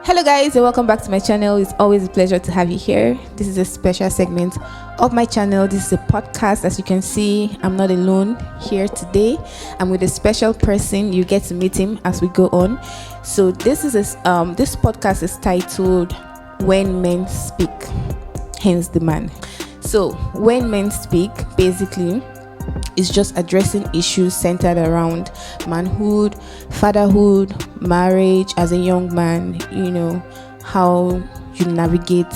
Hello guys and welcome back to my channel. It's always a pleasure to have you here. This is a special segment of my channel. This is a podcast. As you can see, I'm not alone here today. I'm with a special person. You get to meet him as we go on. So this podcast is titled When Men Speak, hence the man. So when men speak, basically it's just addressing issues centered around manhood, fatherhood, marriage as a young man, how you navigate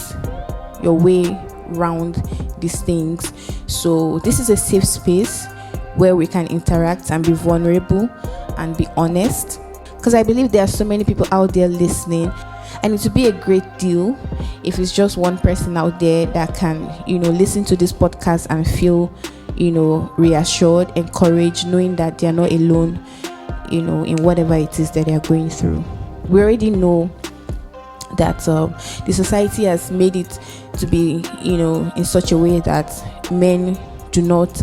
your way around these things. So this is a safe space where we can interact and be vulnerable and be honest, because I believe there are so many people out there listening, and it would be a great deal if it's just one person out there that can listen to this podcast and feel reassured, encouraged, knowing that they are not alone in whatever it is that they are going through. We already know that the society has made it to be in such a way that men do not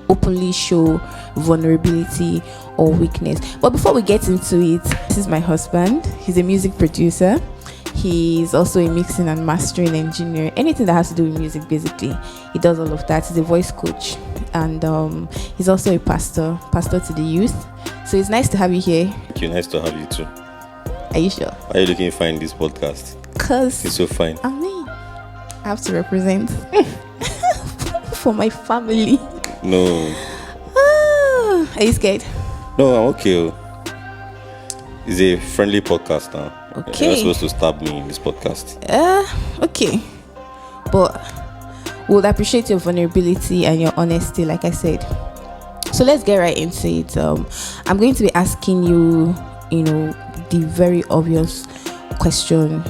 openly show vulnerability or weakness. But before we get into it, this is my husband. He's a music producer. He's also a mixing and mastering engineer. Anything that has to do with music, basically, he does all of that. He's a voice coach, and he's also a pastor to the youth. So it's nice to have you here. Thank you. Nice to have you too. Are you sure? Are you looking fine in this podcast? Cause it's so fine. I have to represent for my family. No. Are you scared? No, I'm okay. It's a friendly podcast now. Okay. You're not supposed to stab me in this podcast. Okay. But we'll appreciate your vulnerability and your honesty, like I said. So let's get right into it. I'm going to be asking you, the very obvious question,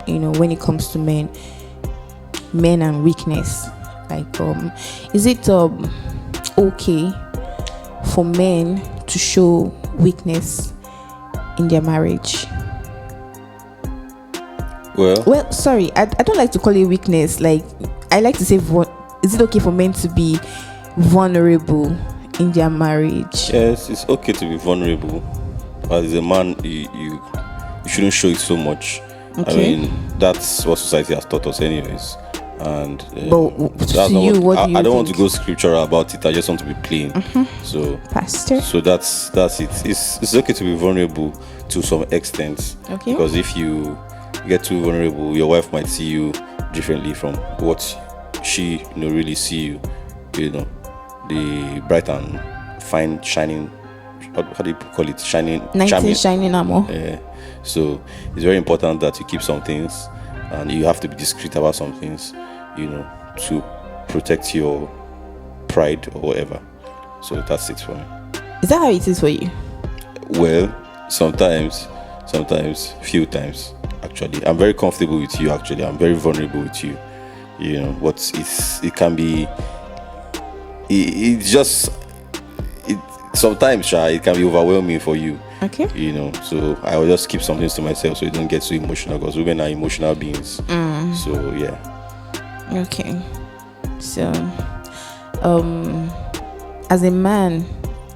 when it comes to men and weakness. Like, is it okay for men to show weakness in their marriage? Well, sorry, I don't like to call it weakness. Like, I like to say, is it okay for men to be vulnerable in their marriage? Yes, it's okay to be vulnerable. But as a man, you shouldn't show it so much. Okay. I mean, that's what society has taught us anyways. And but that's to not you, what I do you don't want think? to go scriptural about it. I just want to be plain. So Pastor? So that's it. It's okay to be vulnerable to some extent. Okay. Because if you get too vulnerable, your wife might see you differently from what she really see you. The bright and fine shining. How do you call it? Shining armor. Yeah. So it's very important that you keep some things, and you have to be discreet about some things, to protect your pride or whatever. So that's it for me. Is that how it is for you? Well, sometimes, few times actually. I'm very comfortable with you. Actually, I'm very vulnerable with you. But it can be. Sometimes it can be overwhelming for you. Okay. So I will just keep some things to myself so you don't get too emotional, because women are emotional beings. So yeah. Okay. So as a man,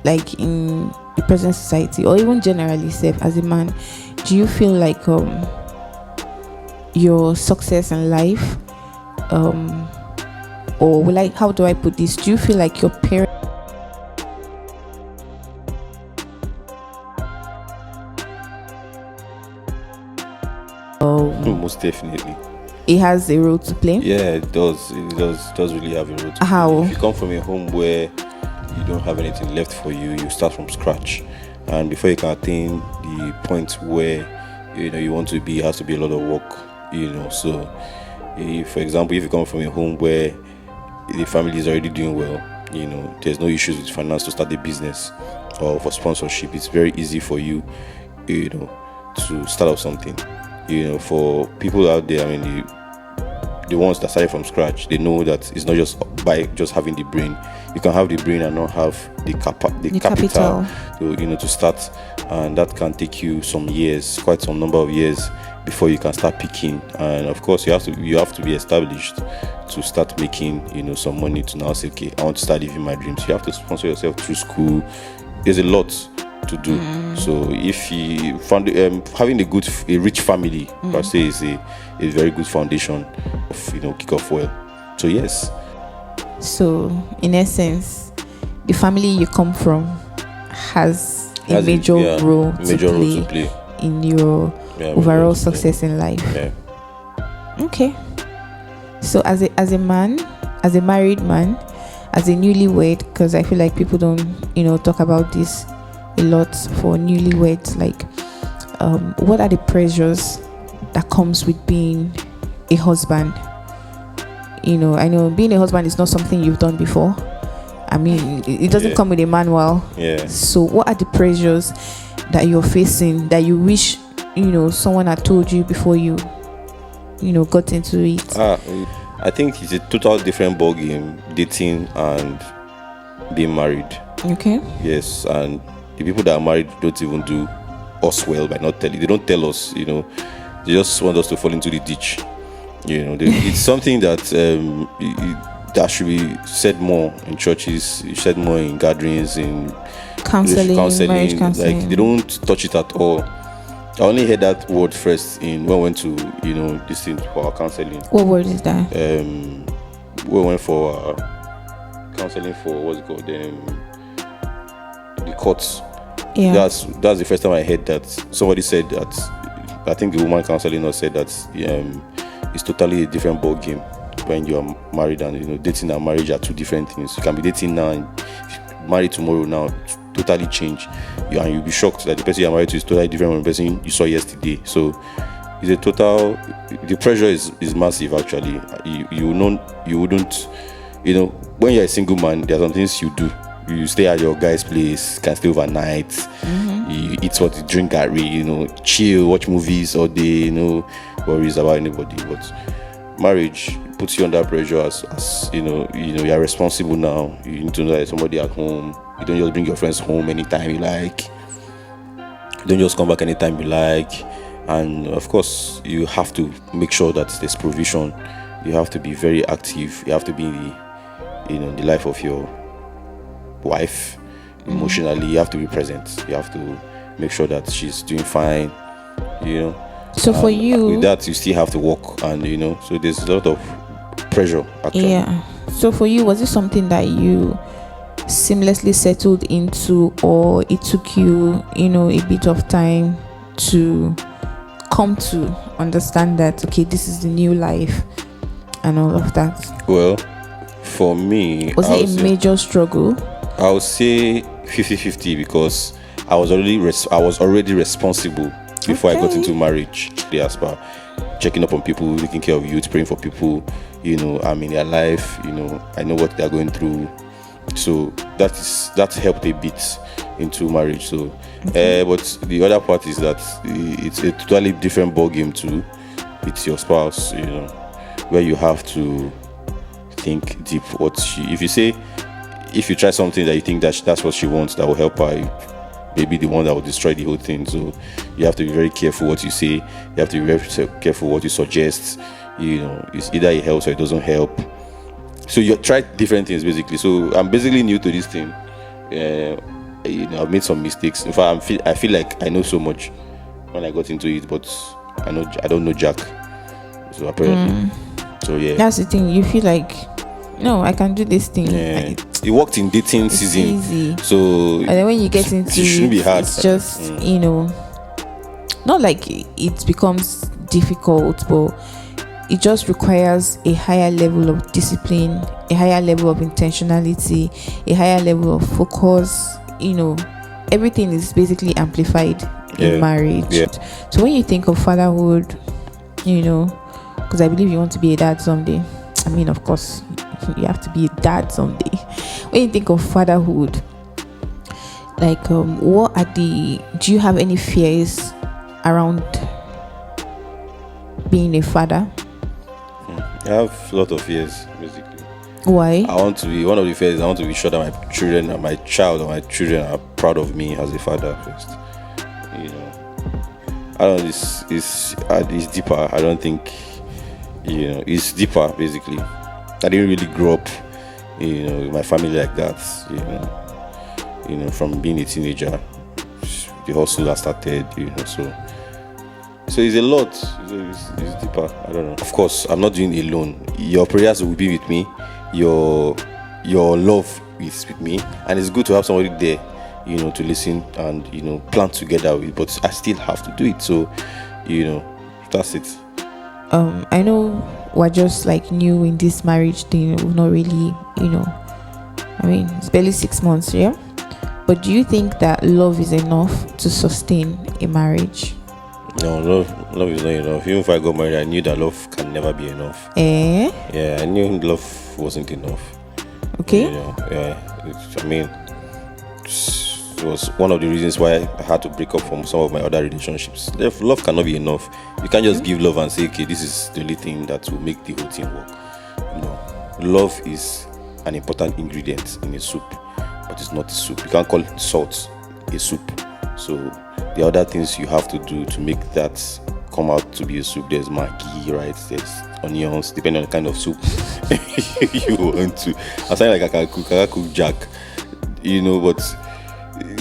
like in the present society, or even generally safe, as a man, do you feel like your success in life, or how do I put this? Do you feel like your parents most definitely it has a role to play? Yeah, it does really have a role to How? play. If you come from a home where you don't have anything left for you, you start from scratch, and before you can attain the point where you want to be, it has to be a lot of work. So for example, if you come from a home where the family is already doing well, there's no issues with finance to start a business or for sponsorship, it's very easy for you to start up something. For people out there, I mean, the ones that started from scratch, they know that it's not just by just having the brain. You can have the brain and not have the capital to start, and that can take you some years, quite some number of years, before you can start picking. And of course, you have to be established to start making some money to now say, okay, I want to start living my dreams. You have to sponsor yourself through school. There's a lot to do. So if he found having a rich family per se is a very good foundation of kick off well. So yes. So in essence, the family you come from has a major role to play in your overall success in life. Yeah. Okay. So as a man, as a married man, as a newlywed, because I feel like people don't talk about this a lot for newlyweds, like what are the pressures that comes with being a husband? I know being a husband is not something you've done before. I mean, it doesn't come with a manual. Yeah. So what are the pressures that you're facing that you wish someone had told you before you got into it? I think it's a total different ballgame, dating and being married. Okay. Yes, and the people that are married don't even do us well by not telling. They don't tell us, they just want us to fall into the ditch. It's something that that should be said more in churches, said more in gatherings, in counseling, marriage counseling. Like they don't touch it at all. I only heard that word first when we went to this thing for our counseling. What word is that? We went for counseling for what's it called, the courts. Yeah. That's the first time I heard that somebody said that. I think the woman counseling us said that it's totally a different ball game when you are married, and dating and marriage are two different things. You can be dating now and married tomorrow now. Totally change, and you'll be shocked that the person you're married to is totally different from the person you saw yesterday. So it's a total. The pressure is massive. Actually, you wouldn't when you're a single man, there are some things you do. You stay at your guy's place, can stay overnight. You eat what you drink, chill, watch movies all day. No worries about anybody. But marriage puts you under pressure as you're responsible now. You need to know that there's somebody at home. You don't just bring your friends home anytime you like. You don't just come back anytime you like. And of course, you have to make sure that there's provision. You have to be very active. You have to be in the life of your wife emotionally. You have to be present. You have to make sure that she's doing fine. So for you, with that, you still have to work, and so there's a lot of pressure. Actually. Yeah. So for you, was it something that you seamlessly settled into, or it took you a bit of time to come to understand that this is the new life and all of that? Well, for me, was it a major struggle? I would say 50-50, because I was already responsible before I got into marriage. As far checking up on people, taking care of youth, praying for people, I'm in their life, I know what they're going through. So that helped a bit into marriage. So but the other part is that it's a totally different ball game too with your spouse, where you have to think deep. If you try something that you think that's what she wants, that will help her, maybe the one that will destroy the whole thing. So you have to be very careful what you say. You have to be very careful what you suggest. It's either it helps or it doesn't help. So you try different things basically. So I'm basically new to this thing. I've made some mistakes. In fact, I feel like I know so much when I got into it, but I don't know jack. So apparently, so yeah. That's the thing. You feel like, no, I can do this thing. Yeah. It worked in dating season. Easy. So and then when you get into it shouldn't be hard. It's just not like it becomes difficult, but it just requires a higher level of discipline, a higher level of intentionality, a higher level of focus. Everything is basically amplified in marriage. Yeah. So when you think of fatherhood, because I believe you want to be a dad someday. I mean, of course, you have to be a dad someday. When you think of fatherhood, like, do you have any fears around being a father? I have a lot of fears, basically. Why? One of the fears, I want to be sure that my children and my children are proud of me as a father first. I don't know, it's deeper. I don't think, it's deeper, basically. I didn't really grow up, with my family like that, from being a teenager. the hustle has started, so it's a lot. It's deeper. I don't know. Of course, I'm not doing it alone. Your prayers will be with me. Your love is with me, and it's good to have somebody there, to listen and plan together with. But I still have to do it. So, that's it. I know we're just like new in this marriage thing. We've not really, I mean, it's barely 6 months, yeah. But do you think that love is enough to sustain a marriage? No, love is not enough. Even if I got married, I knew that love can never be enough. Yeah, I knew love wasn't enough. Okay. It was one of the reasons why I had to break up from some of my other relationships. Love cannot be enough. You can't just give love and say, okay, this is the only thing that will make the whole thing work. No, love is an important ingredient in a soup, but it's not a soup. You can't call salt a soup. So the other things you have to do to make that come out to be a soup, there's maggi, right? There's onions, depending on the kind of soup you want to. I sound like I can cook jack, but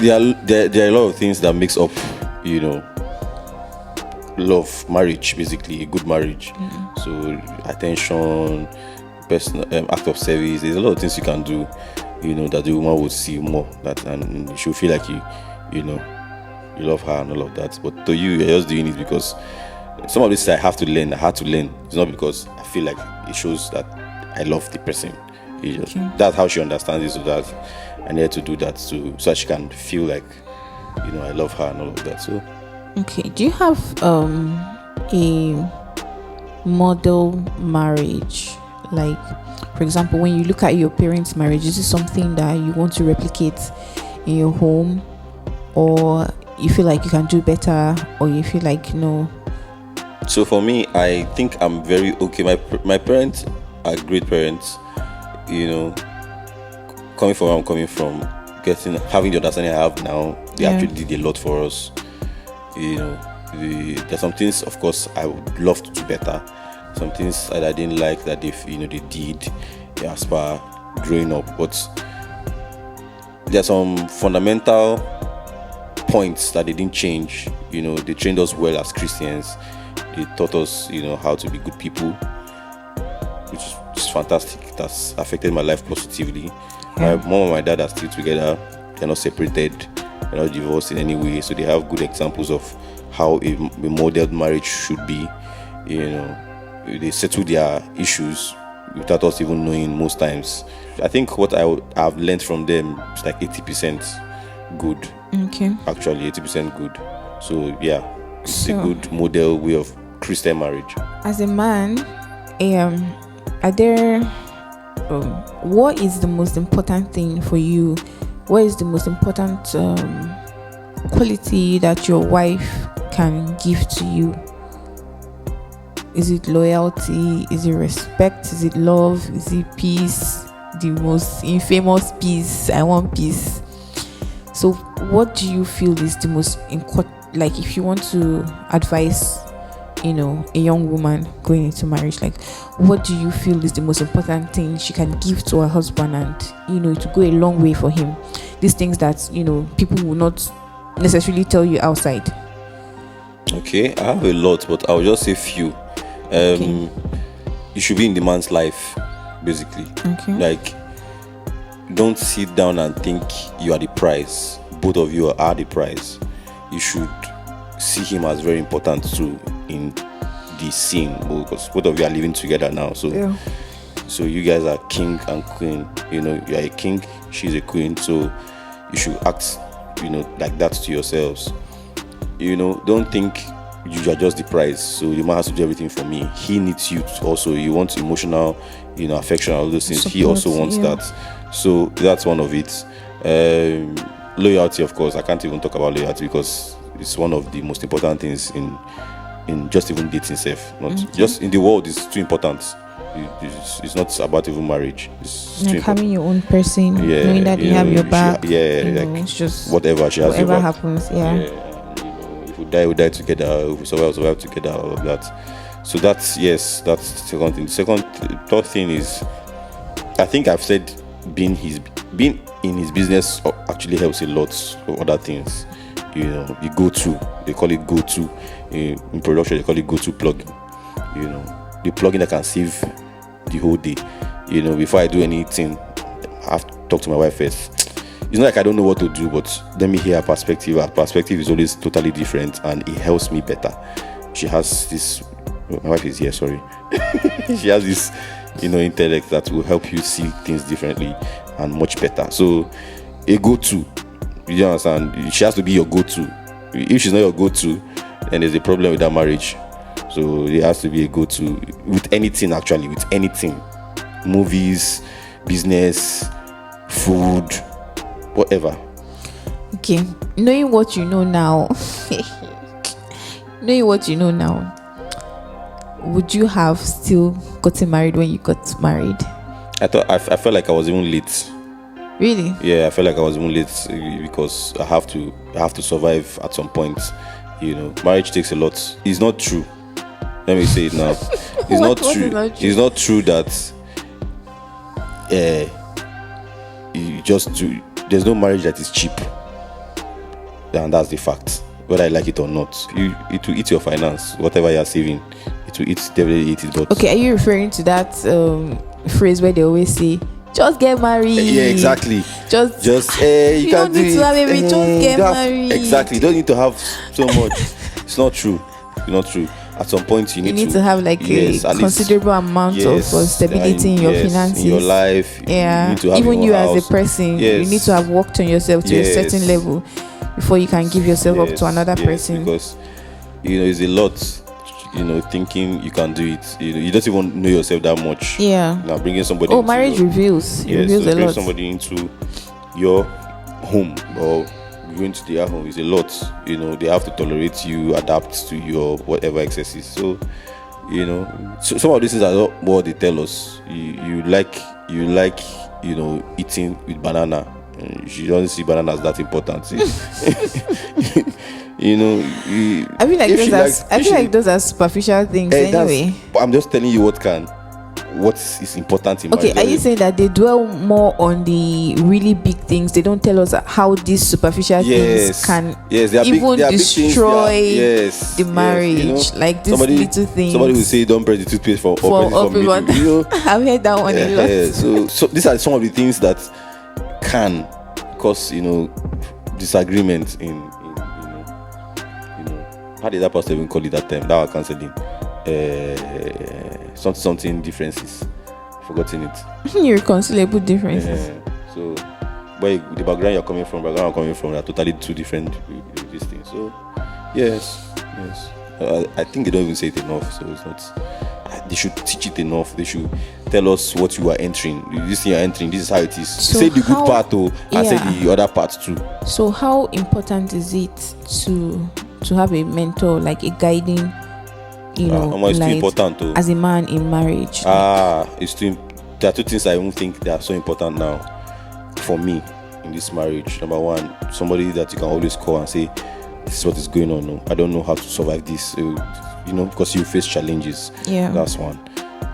there are a lot of things that makes up, love, marriage, basically a good marriage. So attention, personal act of service. There's a lot of things you can do, that the woman will see more that, and she'll feel like you love her and all of that. But to you're just doing it because some of this I had to learn. It's not because I feel like it shows that I love the person. That's how she understands it. So that I need to do that so that she can feel like I love her and all of that. So okay, do you have a model marriage? Like, for example, when you look at your parents' marriage, is this something that you want to replicate in your home, or you feel like you can do better, or you feel like no? So for me, I think I'm very okay. My parents are great parents. Coming from where I'm coming from, having the understanding I have now, they actually did a lot for us. There's some things, of course, I would love to do better. Some things that I didn't like that they did as per growing up. But there are some fundamental points that they didn't change. They trained us well as Christians. They taught us, how to be good people, which is fantastic. That's affected my life positively. My mom and my dad are still together. They're not separated. They're not divorced in any way. So they have good examples of how a modeled marriage should be. They settle their issues without us even knowing most times. I think what I've learned from them is like 80% good. Okay. Actually, 80% good. So yeah, it's a good model way of Christian marriage. As a man, are there what is the most important thing for you? What is the most important quality that your wife can give to you? Is it loyalty? Is it respect? Is it love? Is it peace? The most infamous peace. I want peace. So what do you feel is the most important? Like, if you want to advise a young woman going into marriage, like, what do you feel is the most important thing she can give to her husband, and to go a long way for him? These things that people will not necessarily tell you outside. Okay, I have a lot, but I'll just say few. You should be in the man's life, basically. Okay. Like, don't sit down and think you are the prize. Both of you are the prize. You should see him as very important too in the scene, because both of you are living together now. So you guys are king and queen. You are a king, she's a queen. So you should act, like that to yourselves. Don't think you are just the prize. So the man has to do everything for me. He needs you also. You want emotional, affection, all those things. Support, he also wants that. So that's one of it. Loyalty, of course. I can't even talk about loyalty because it's one of the most important things in just even dating itself. Not just in the world. It's too important. It's not about even marriage. It's like having your own person, knowing that you have your back. It's just whatever she has. Whatever happens, if we die, we die together. If we survive together. All of that. So that's the second thing. Third thing is, I think I've said being in his business actually helps a lot of other things. the go-to. They call it go-to in production. They call it go-to plugin. The plugin that can save the whole day. Before I do anything, I have to talk to my wife first. It's not like I don't know what to do, but let me hear her perspective. Her perspective is always totally different, and it helps me better. She has this. My wife is here. Sorry. She has this, intellect that will help you see things differently and much better. So, a go-to. You understand? She has to be your go-to. If she's not your go-to, then there's a problem with that marriage. So it has to be a go-to with anything. Actually, with anything, movies, business, food, whatever. Okay, knowing what you know now, would you have still gotten married when you got married? I felt like I was even late. Really? Yeah, I felt like I was even late because I have to survive at some point. Marriage takes a lot. It's not true. Let me say it now. It's not true. It's not true that you just do. There's no marriage that is cheap, and that's the fact. Whether I like it or not, it will eat your finance. Whatever you are saving, it will definitely eat it. But okay, are you referring to that phrase where they always say, "Just get married"? Yeah, exactly. Just you don't need to have a baby. Just get married. Exactly. You don't need to have so much. It's not true. It's not true. At some point, you need to have like a considerable amount of stability in your finances, in your life. Yeah, you need to have even you house. As a person, you need to have worked on yourself to a certain level before you can give yourself up to another person. Because it's a lot. Thinking you can do it. You don't even know yourself that much. Yeah. Now bringing somebody. Oh, marriage reveals. It reveals a lot. Bring somebody into your home or going to their home is a lot. They have to tolerate you, adapt to your whatever excesses. So so some of these things are not what they tell us. You like eating with banana. She doesn't see banana as that important. I feel like those are superficial things anyway. But I'm just telling you what is important in marriage. Okay, are you saying that they dwell more on the really big things? They don't tell us how these superficial things can even destroy the marriage. Like these little things. Somebody will say, "Don't press the toothpaste for everyone." I've heard that one a lot. So these are some of the things that can cause disagreement in how did that person even call it that time? That was counseling. Something differences. Forgotten it. Irreconcilable differences. So, but the background you're coming from, are totally two different these things. So, yes. I think they don't even say it enough. So it's not. They should teach it enough. They should tell us what you are entering. This thing you're entering. This is how it is. So say the good part and say the other part too. So how important is it to have a mentor, like a guiding? It's too important too. As a man in marriage. It's too. There are two things I don't think that are so important now for me in this marriage. Number one, somebody that you can always call and say, "This is what is going on. No, I don't know how to survive this." Because you face challenges. Yeah, that's one.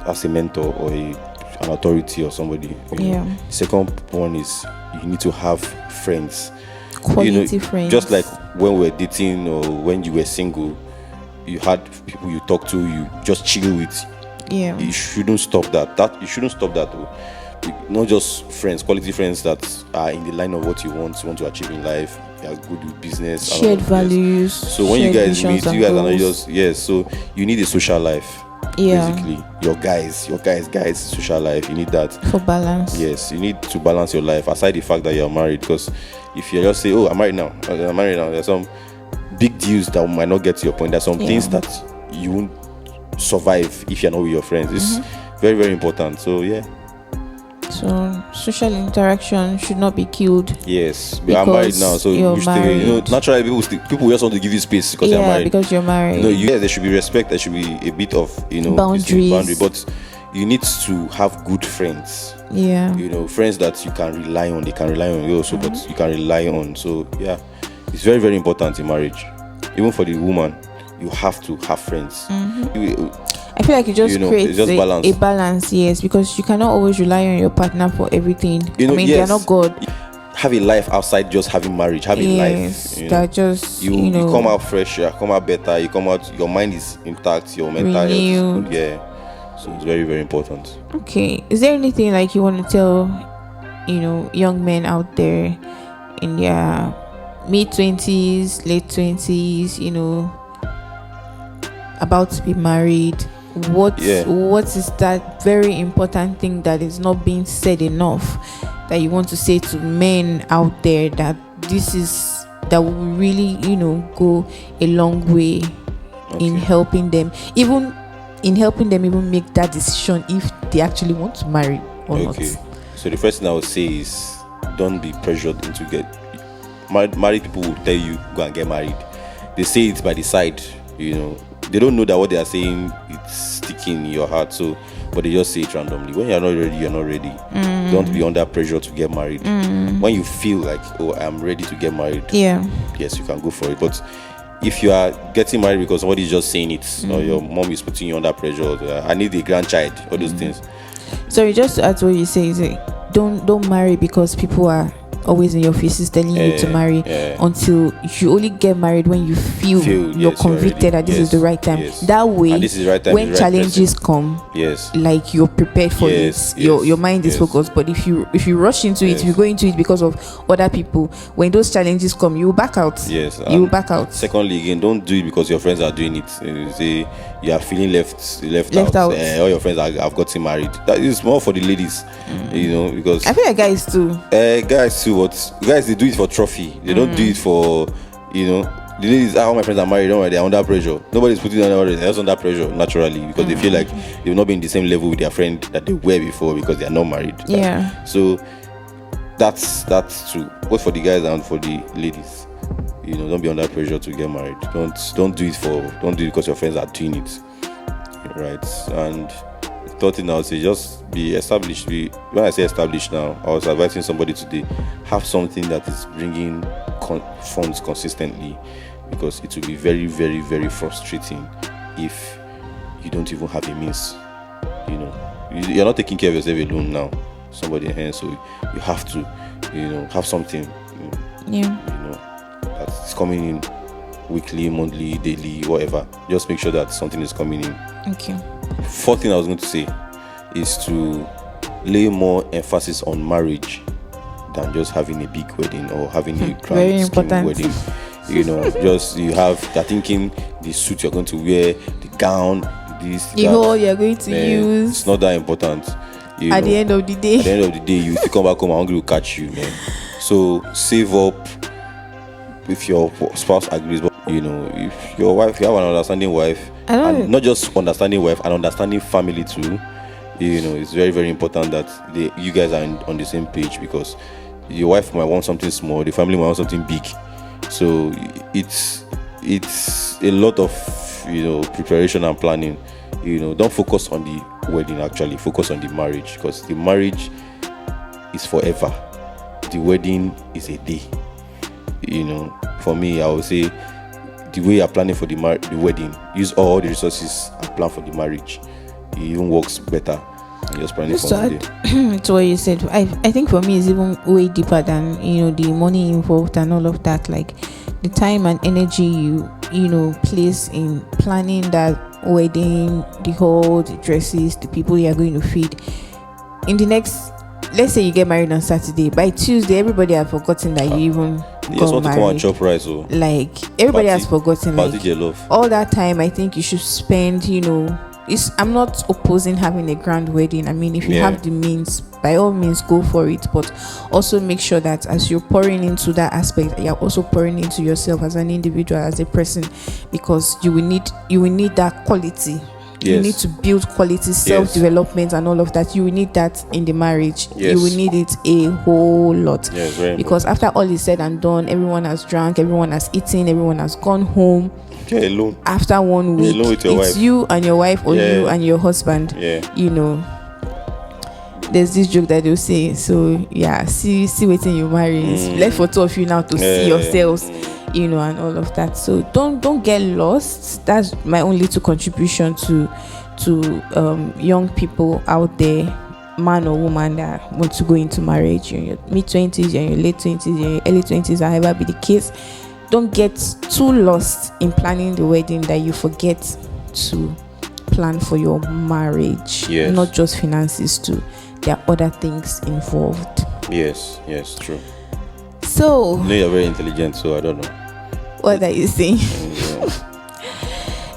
As a mentor or an authority or somebody. The second one is you need to have friends. Quality friends. Just like when we were dating or when you were single. You had people you talk to, you just chill with. Yeah. You shouldn't stop that. You shouldn't stop that though. Not just friends, quality friends that are in the line of what you want to achieve in life. You are good with business. Shared values. So when you guys meet, you guys are not just so you need a social life. Yeah. Basically, your guys, social life. You need that for balance. Yes, you need to balance your life aside the fact that you're married. Because if you just say, "Oh, I'm married now," there's some big deals that might not get to your point. There's some things that you won't survive if you're not with your friends. It's very, very important. So so social interaction should not be killed. Yes, I'm married now, so you stay. Naturally people just want to give you space because you're married. Because you're married. There should be respect. There should be a bit of boundary, but you need to have good friends. Yeah. Friends that you can rely on. They can rely on you also, but you can rely on. So it's very, very important in marriage. Even for the woman, you have to have friends. I feel like it just creates balance. A balance, yes, because you cannot always rely on your partner for everything. They're not God. have a life outside just having marriage. Have a Yes, life, you know. that just You come out fresh, you come out better, you come out, your mind is intact, your mental health is renewed. good. Yeah, so it's very, very important. Okay, is there anything like you want to tell, young men out there in their mid-20s, late 20s, about to be married? What is that very important thing that is not being said enough that you want to say to men out there, that will really go a long way in helping them even make that decision if they actually want to marry or not? So the first thing I would say is, don't be pressured into married people will tell you go and get married. They say it by the side, they don't know that what they are saying, it's sticking in your heart. So, but they just say it randomly. When you're not ready, you're not ready. Don't be under pressure to get married. When you feel like, oh, I'm ready to get married, yes, you can go for it. But if you are getting married because somebody is just saying it, or your mom is putting you under pressure, I need a grandchild, all those things. Sorry, just to add to what you say, is don't marry because people are always in your faces telling you to marry, until you only get married when you feel you're convicted that this is the right time. That way, this is right time, when challenges come, like you're prepared for it, your mind is focused. But if you rush into it, you go into it because of other people, when those challenges come, you will back out. You will back out. Secondly, again, don't do it because your friends are doing it. You say you are feeling left out. All your friends have gotten married. That is more for the ladies, because I feel like guys too. What guys, they do it for trophy. They don't do it for, the ladies. All my friends are married. Don't worry, they're under pressure. Nobody's putting them under. They're just under pressure naturally because they feel like they've not been in the same level with their friend that they were before because they are not married. So that's true, both for the guys and for the ladies. Don't be under pressure to get married. Don't do it because your friends are doing it, right? And the third thing I would say, just be established. When I say established now, I was advising somebody today, have something that is bringing funds consistently, because it will be very, very, very frustrating if you don't even have a means. You're not taking care of yourself alone now. Somebody else, so you have to, have something. That's coming in weekly, monthly, daily, whatever. Just make sure that something is coming in. Okay. Fourth thing I was going to say is to lay more emphasis on marriage than just having a big wedding or having a grand scheme wedding. You're thinking the suit you're going to wear, the gown, the whole you're going to use. It's not that important. At the end of the day, you still come back home and hungry will catch you, man. So save up if your spouse agrees. But if you have an understanding wife, and not just understanding wife, an understanding family too, it's very, very important that you guys are on the same page, because your wife might want something small, the family might want something big. So it's a lot of preparation and planning. Don't focus on the wedding, actually focus on the marriage, because the marriage is forever, the wedding is a day. For me, I would say the way you're planning for the wedding, use all the resources and plan for the marriage. It even works better than just planning for one day. To what you said, I think for me it's even way deeper than the money involved and all of that. Like the time and energy you place in planning that wedding, the hall, the dresses, the people you are going to feed. In the next, let's say you get married on Saturday, by Tuesday everybody has forgotten that you even you just want to come and chop rice. Like everybody has forgotten. All that time, I think you should spend. I'm not opposing having a grand wedding. I mean, if you have the means, by all means go for it, but also make sure that as you're pouring into that aspect, you're also pouring into yourself as an individual, as a person, because you will need that quality. You need to build quality, self-development and all of that. You will need that in the marriage. You will need it a whole lot. Because after all is said and done, everyone has drank, everyone has eaten, everyone has gone home. You're alone. After 1 week, it's wife. You and your wife, or you and your husband. There's this joke that they'll say, so see waiting you marry. It's left for two of you now to see yourselves, and all of that. So don't get lost. That's my only contribution to young people out there. man or woman that want to go into marriage, you're in your mid-20s, you're in your late 20s, you're in your early 20s, however be the case, don't get too lost in planning the wedding that you forget to plan for your marriage. Yes. Not just finances too, there are other things involved. Yes, true. So You know you're very intelligent, so I don't know. what are you saying? Yeah.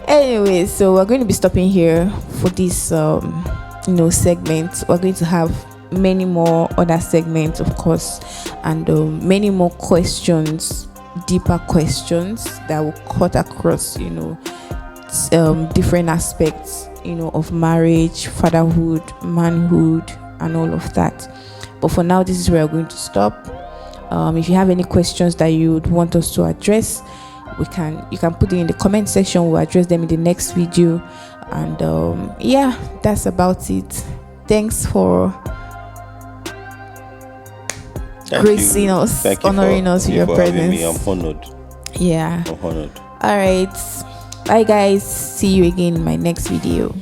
Anyway, so we're going to be stopping here for this segment. We're going to have many more other segments, of course, and many more questions, deeper questions that will cut across different aspects of marriage, fatherhood, manhood, and all of that. But for now, this is where we're going to stop. If you have any questions that you would want us to address, you can put it in the comment section. We'll address them in the next video. And that's about it. Thanks for gracing us, honoring us with your presence. I'm honored. Yeah. I'm honored. All right. Bye guys. See you again in my next video.